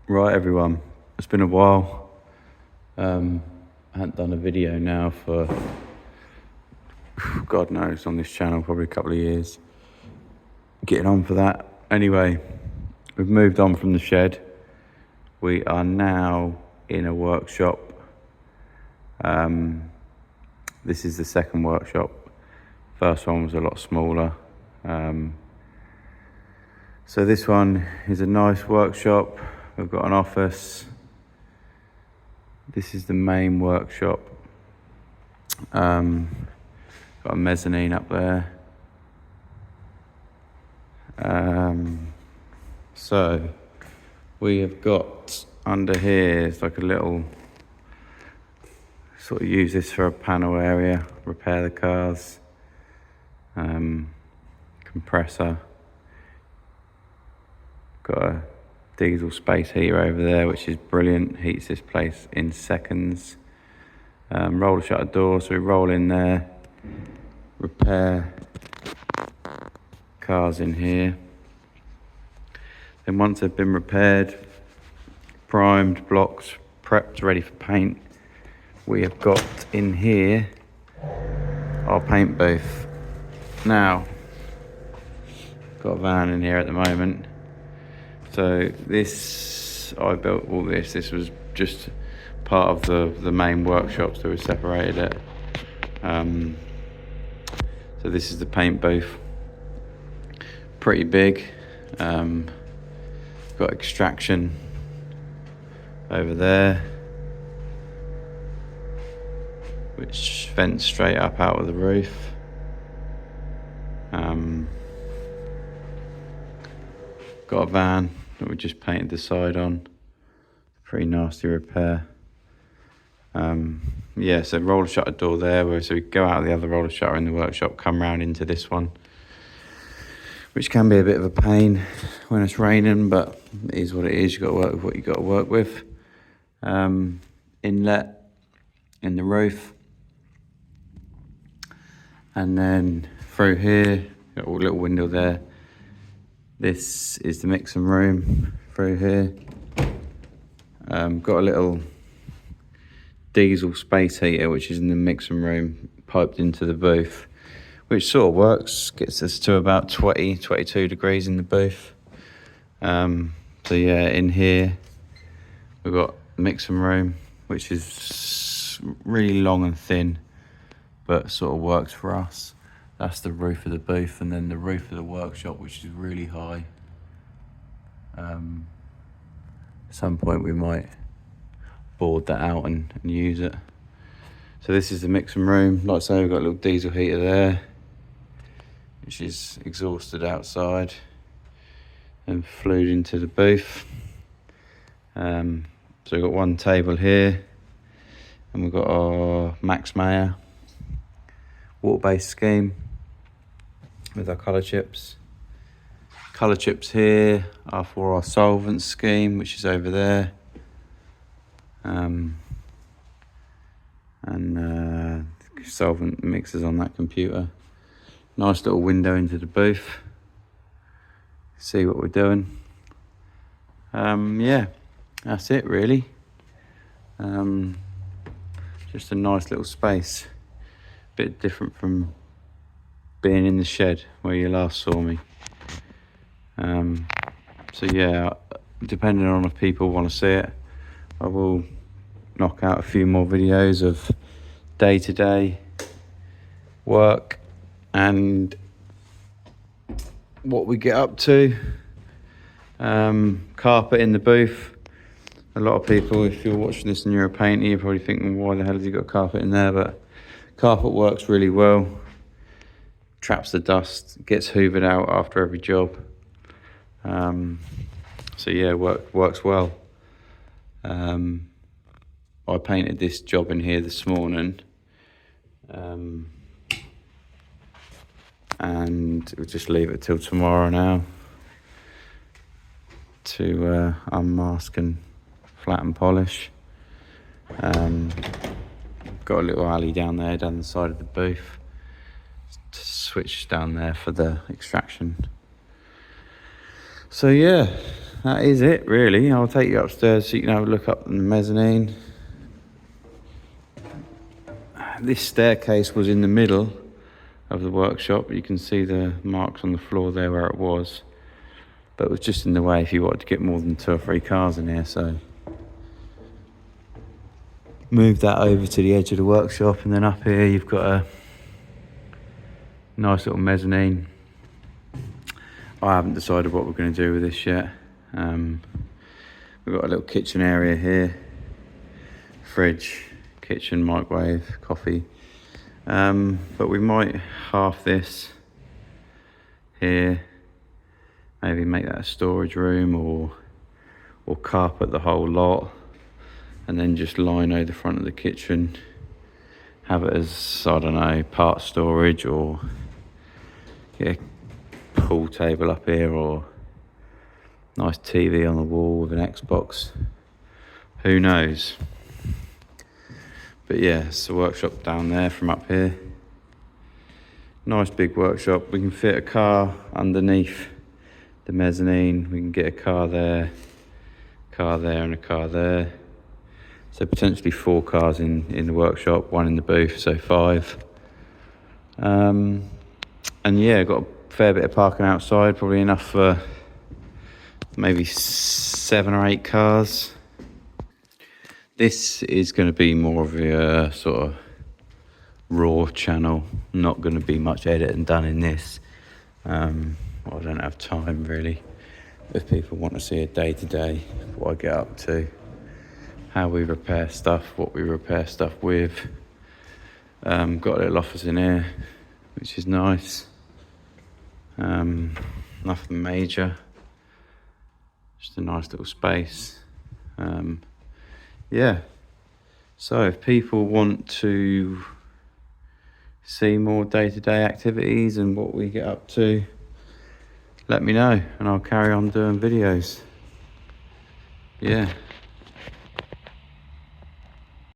Right, everyone, it's been a while. I hadn't done a video now for God knows on this channel, probably a couple of years. Getting on for that. Anyway, we've moved on from the shed. We are now in a workshop. This is the second workshop. First one was a lot smaller. So this one is a nice workshop. We've got an office. This is the main workshop. Got a mezzanine up there. So we have got under here, it's like a little, sort of use this for a panel area, repair the cars, compressor. Got a diesel space heater over there, which is brilliant, heats this place in seconds. Roller shutter door, so we roll in there, repair cars in here. Then once they've been repaired, primed, blocks, prepped, ready for paint, we have got in here our paint booth. Now, got a van in here at the moment. So this, I built all this. This was just part of the main workshop, so we separated it. So this is the paint booth. Pretty big. Got extraction over there, which vents straight up out of the roof. Got a van that we just painted the side on. Pretty nasty repair. Yeah, so roller shutter door there, so we go out of the other roller shutter in the workshop, come round into this one, which can be a bit of a pain when it's raining, but it is what it is. You've got to work with what you've got to work with. Inlet in the roof. And then through here, got a little window there. This is the mixing room through here. Got a little diesel space heater, which is in the mixing room, piped into the booth, which sort of works, gets us to about 22 degrees in the booth. So yeah, in here, we've got mixing room, which is really long and thin, but sort of works for us. That's the roof of the booth, and then the roof of the workshop, which is really high. At some point we might board that out and use it. So this is the mixing room. Like I say, we've got a little diesel heater there, which is exhausted outside and flued into the booth. So we've got one table here, and we've got our Max Mayer water-based scheme with our colour chips. Colour chips here are for our solvent scheme, which is over there. Solvent mixers on that computer. Nice little window into the booth. See what we're doing. Yeah, that's it really. Just a nice little space. Bit different from being in the shed where you last saw me. So yeah, depending on if people want to see it, I will knock out a few more videos of day-to-day work and what we get up to. Carpet in the booth. A lot of people, if you're watching this and you're a painter, you're probably thinking, why the hell has he got carpet in there? But carpet works really well. Traps the dust, gets hoovered out after every job. So yeah, works well. I painted this job in here this morning, and we'll just leave it till tomorrow now to unmask and flatten polish. Got a little alley down there, down the side of the booth. Switch down there for the extraction. So yeah, that is it really. I'll take you upstairs so you can have a look up in the mezzanine. This staircase was in the middle of the workshop. You can see the marks on the floor there where it was, but it was just in the way if you wanted to get more than 2 or 3 cars in here, so move that over to the edge of the workshop. And then up here you've got a nice little mezzanine. I haven't decided what we're going to do with this yet. We've got a little kitchen area here, fridge, kitchen, microwave, coffee, but we might half this here, maybe make that a storage room, or carpet the whole lot and then just lino the front of the kitchen, have it as, I don't know, part storage, or get a pool table up here, or nice TV on the wall with an Xbox, who knows. But yeah, it's the workshop down there from up here. Nice big workshop. We can fit a car underneath the mezzanine. We can get a car there and a car there. So potentially 4 cars in the workshop, 1 in the booth, so 5. And yeah, got a fair bit of parking outside, probably enough for maybe 7 or 8 cars. This is going to be more of a sort of raw channel, not going to be much editing done in this. I don't have time really. If people want to see a day-to-day, what I get up to, how we repair stuff, what we repair stuff with. Got a little office in here, which is nice. Nothing major, just a nice little space. Yeah, so if people want to see more day-to-day activities and what we get up to, let me know and I'll carry on doing videos. Yeah.